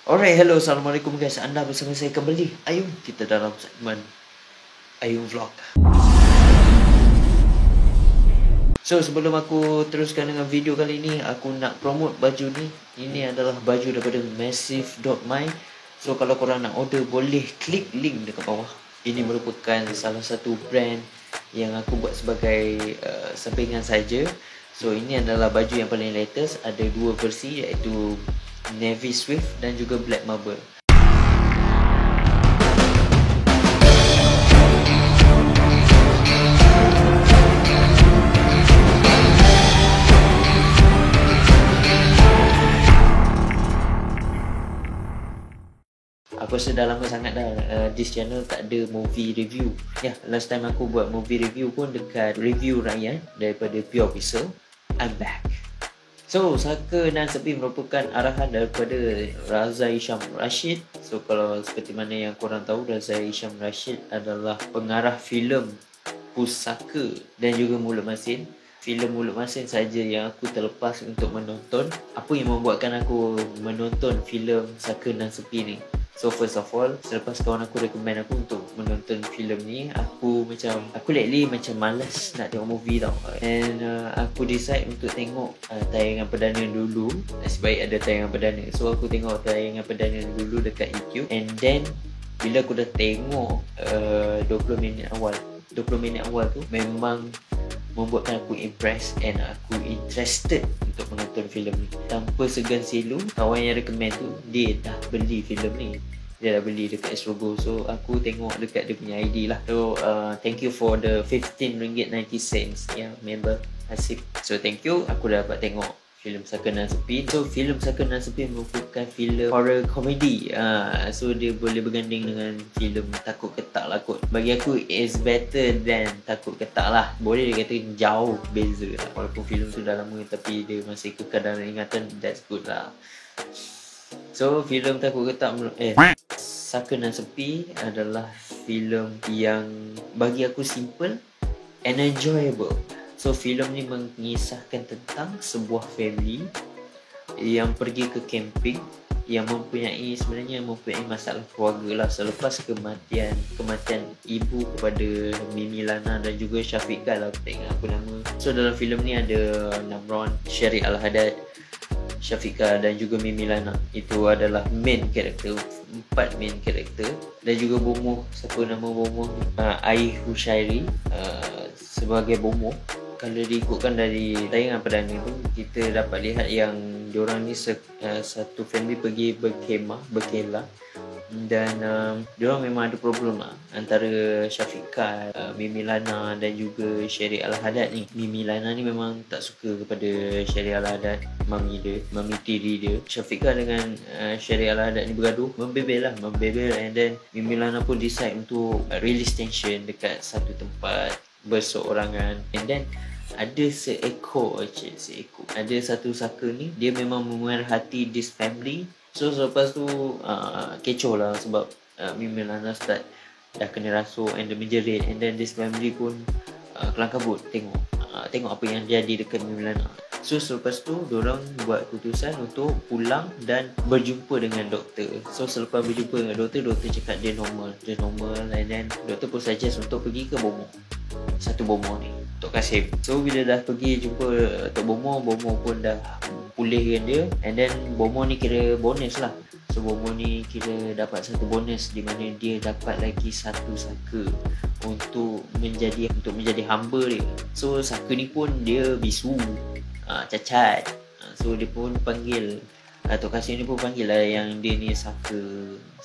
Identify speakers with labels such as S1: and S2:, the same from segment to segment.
S1: Alright, hello, assalamualaikum guys. Anda bersama saya kembali, Ayung. Kita dalam segmen Ayung Vlog. So, sebelum aku teruskan dengan video kali ini, aku nak promote baju ni. Ini adalah baju daripada Massive.my. So, kalau korang nak order, boleh klik link dekat bawah. Ini merupakan salah satu brand yang aku buat sebagai sampingan saja. So, ini adalah baju yang paling latest. Ada dua versi, iaitu Navy Swift dan juga Black Marble. Aku rasa dah lama sangat dah this channel tak ada movie review. Ya, last time aku buat movie review pun dekat Review Ryan daripada Pure Official. I'm back. So, Saka dan Sepi merupakan arahan daripada Raza Hisham Rashid. So, kalau seperti mana yang korang tahu, Raza Hisham Rashid adalah pengarah filem Pusaka dan juga Mulut Masin. Filem Mulut Masin saja yang aku terlepas untuk menonton. Apa yang membuatkan aku menonton filem Saka dan Sepi ni? So first of all, selepas kawan aku recommend aku untuk menonton filem ni, aku lately macam malas nak tengok movie tau. And aku decide untuk tengok tayangan perdana dulu. Nasib baik ada tayangan perdana. So aku tengok tayangan perdana dulu dekat YouTube. And then bila aku dah tengok 20 minit awal tu memang membuatkan aku impressed and aku interested untuk menonton filem ni. Tanpa segan silu, kawan yang recommend tu dia dah beli filem ni. Dia dah beli dekat Astrogo. So aku tengok dekat dia punya ID lah. So thank you for the RM15.90 ya, member Hasib. So thank you, aku dah dapat tengok filem Saka dan Sepi. So filem Saka dan Sepi merupakan filem horror komedi. So dia boleh berganding dengan filem Takut Ketak lah kot. Bagi aku is better than Takut Ketak lah. Boleh dikatakan jauh beza lah. Walaupun filem tu dah lama tapi dia masih kekal dalam ingatan. That's good lah. So filem Takut Ketak Saka dan Sepi adalah filem yang bagi aku simple and enjoyable. So filem ni mengisahkan tentang sebuah family yang pergi ke camping yang sebenarnya mempunyai masalah keluarga lah selepas kematian ibu kepada Mimi Lana dan juga Syafiqah lah, aku tak ingat apa nama. So dalam filem ni ada Namron, Sherry Al-Haddad, Syafiqah dan juga Mimi Lana. Itu adalah main karakter, 4 main karakter. Dan juga Bomoh, siapa nama Bomoh? Ai Hushairi sebagai Bomoh. Kalau diikutkan dari tayangan perdana tu, kita dapat lihat yang diorang ni satu family pergi berkelah dan diorang memang ada problem lah antara Syafiqah, Mimi Lana dan juga Sherry Al-Haddad ni. Mimi Lana ni memang tak suka kepada Sherry Al-Haddad, mami tiri dia. Syafiqah dengan Sherry Al-Haddad ni bergaduh, membebel and then Mimi Lana pun decide untuk release tension dekat satu tempat berseorangan. And then ada seekor ada satu Saka ni, dia memang memerhati this family. So selepas tu kecoh lah sebab Mimi Lana start dah kena rasuk and dia menjerit. And then this family pun kelang kabut tengok apa yang jadi dekat Mimi Lana. So selepas tu diorang buat keputusan untuk pulang dan berjumpa dengan doktor. So selepas berjumpa dengan doktor cakap dia normal and then doktor pun suggest untuk pergi ke satu Bomoh ni, Tok Kasim. So bila dah pergi jumpa Tok Bomoh pun dah pulihkan dia. And then Bomoh ni kira bonus lah. So Bomoh ni kira dapat satu bonus di mana dia dapat lagi satu Saka untuk menjadi hamba dia. So Saka ni pun dia bisu, cacat. So dia pun panggil Tok Kasim ni pun panggil lah yang dia ni Saka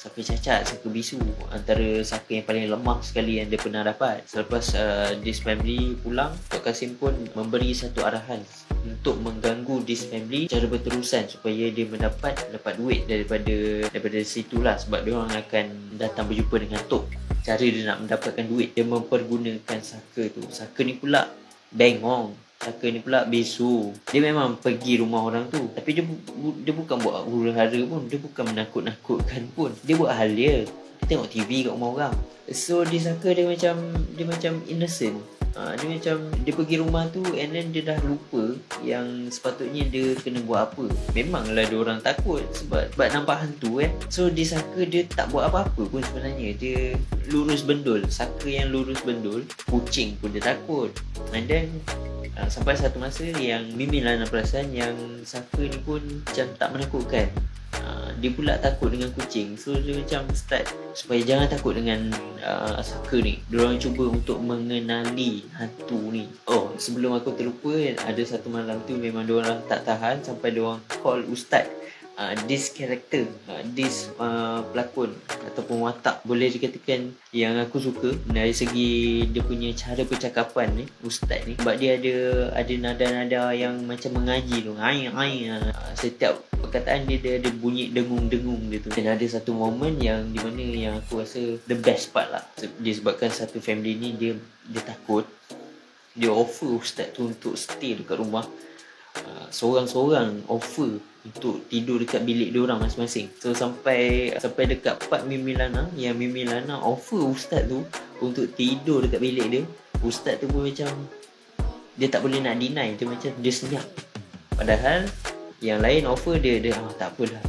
S1: cacat, Saka bisu, antara Saka yang paling lemah sekali yang dia pernah dapat. Selepas this family pulang, Tok Kasim pun memberi satu arahan untuk mengganggu this family secara berterusan supaya dia dapat duit daripada situlah, sebab dia orang akan datang berjumpa dengan Tok. Cara dia nak mendapatkan duit, dia mempergunakan Saka tu. Saka ni pula bengong, Saka ni pula bisu. Dia memang pergi rumah orang tu, tapi dia bukan buat huru-hara pun, dia bukan menakut-nakutkan pun. Dia buat hal dia tengok TV kat rumah orang. So di Saka dia macam innocent. Dia macam dia pergi rumah tu and then dia dah lupa yang sepatutnya dia kena buat apa. Memanglah dia orang takut sebab nampak hantu kan. So dia sangka dia tak buat apa-apa pun sebenarnya. Dia lurus bendul, saka yang lurus bendul, kucing pun dia takut. And then sampai satu masa yang Mimi Lana perasan yang saka ni pun macam tak menakutkan. Dia pula takut dengan kucing. So dia macam start supaya jangan takut dengan saka ni. Diorang cuba untuk mengenali hantu ni. Oh, sebelum aku terlupa, ada satu malam tu memang diorang tak tahan sampai diorang call ustaz. This character, this pelakon ataupun watak boleh dikatakan yang aku suka dari segi dia punya cara percakapan ni, ustaz ni, sebab dia ada nada-nada yang macam mengaji tu. Setiap perkataan dia ada bunyi dengung-dengung dia tu. Dan ada satu momen yang di mana yang aku rasa the best part lah. Disebabkan satu family ni dia takut, dia offer ustaz tu untuk stay dekat rumah. Seorang-seorang offer untuk tidur dekat bilik dia orang masing-masing. So sampai dekat part Mimi Lana, yang Mimi Lana offer ustaz tu untuk tidur dekat bilik dia. Ustaz tu pun macam dia tak boleh nak deny, dia macam dia senyap. Padahal yang lain offer dia tak apalah.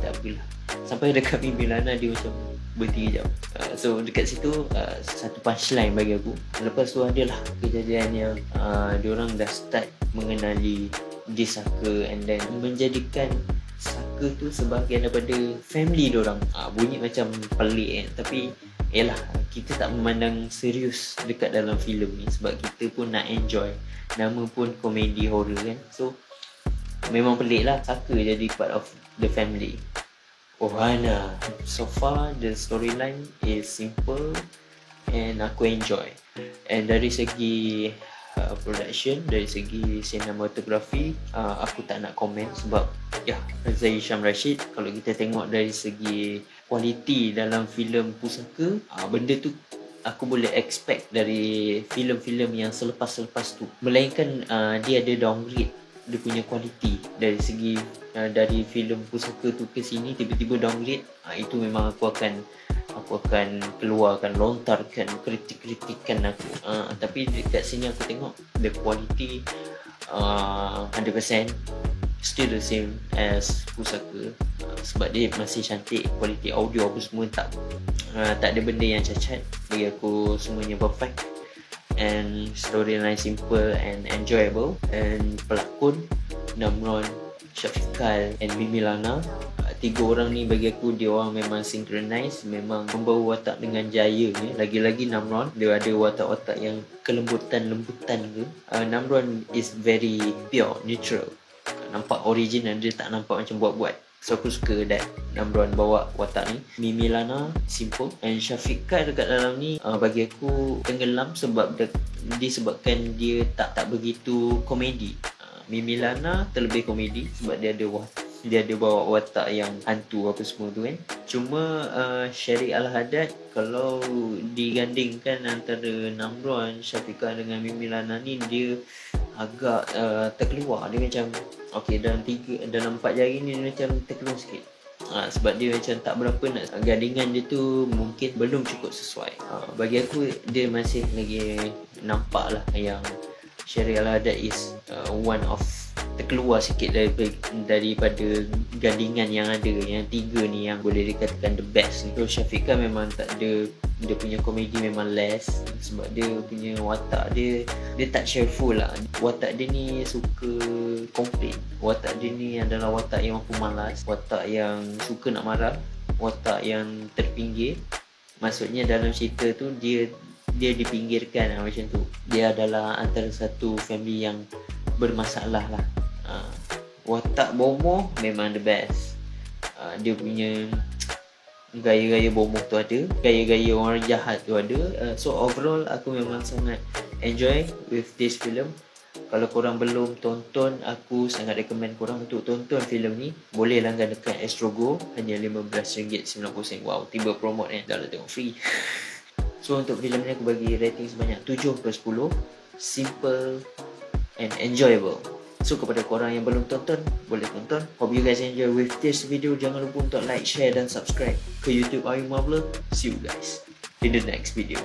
S1: Sampai dekat Mimi Lana dia macam berhenti kejap. So dekat situ satu punchline bagi aku. Lepas tu adalah kejadian yang diorang dah start mengenali dia saka and then menjadikan saka tu sebahagian daripada family diorang. Bunyi macam pelik kan, tapi yalah, kita tak memandang serius dekat dalam filem ni sebab kita pun nak enjoy. Nama pun komedi horror kan. So memang pelik lah saka jadi part of the family. Ohana. So far the storyline is simple and aku enjoy. And dari segi production, dari segi cinematography, aku tak nak komen sebab Reza Hisham Rashid, kalau kita tengok dari segi kualiti dalam filem Pusaka, benda tu aku boleh expect dari filem-filem yang selepas-selepas tu. Melainkan dia ada downgrade dia punya kualiti dari segi dari filem Pusaka tu ke sini tiba-tiba downgrade. Itu memang aku akan lontarkan kritik-kritikan aku. Tapi dekat sini aku tengok the quality 100% still the same as Pusaka. Sebab dia masih cantik, quality audio apa semua tak ada benda yang cacat. Bagi aku semuanya perfect. And storyline simple and enjoyable. And pelakon Namron, Syafiqal and Mimi Lana, tiga orang ni bagi aku dia orang memang synchronize, memang membawa watak dengan jaya ni. Lagi-lagi Namron dia ada watak-watak yang kelembutan-lembutan ke. Namron is very pure, neutral, nampak original, dia tak nampak macam buat-buat. So aku suka that Namron bawa watak ni. Mimi Lana simple and Syafiqal dekat dalam ni bagi aku tenggelam sebab disebabkan dia tak begitu komedi. Mimi Lana terlebih komedi sebab dia ada bawa watak yang hantu apa semua tu kan. Cuma Syarif Al-Haddad kalau digandingkan antara Namron, Syafiqal dengan Mimi Lana ni, dia agak terkeluar. Dia macam dalam 4 jari ni dia macam terkeluar sikit. Sebab dia macam tak berapa nak, gandingan dia tu mungkin belum cukup sesuai. Bagi aku dia masih lagi nampak lah yang Syarif Al-Haddad is one of terkeluar sikit daripada gandingan yang ada. Yang tiga ni yang boleh dikatakan the best ni. So Syafiqal memang tak ada, dia punya komedi memang less sebab dia punya watak dia tak cheerful lah. Watak dia ni suka komplain. Watak dia ni adalah watak yang mampu malas, watak yang suka nak marah, watak yang terpinggir. Maksudnya dalam cerita tu dia dipinggirkan macam tu. Dia adalah antara satu family yang bermasalah lah. Watak bomoh memang the best. Dia punya gaya-gaya bomoh tu ada, gaya-gaya orang jahat tu ada. So overall aku memang sangat enjoy with this film. Kalau korang belum tonton, aku sangat recommend korang untuk tonton filem ni. Boleh langgan dekat Astrogo, hanya RM15.90. Wow, tiba promote dah lah tengok free. So untuk filem ni aku bagi rating sebanyak 7/10. Simple and enjoyable. So kepada korang yang belum tonton, boleh tonton. Hope you guys enjoy with this video. Jangan lupa untuk like, share dan subscribe ke YouTube Ayu Mabla. See you guys in the next video.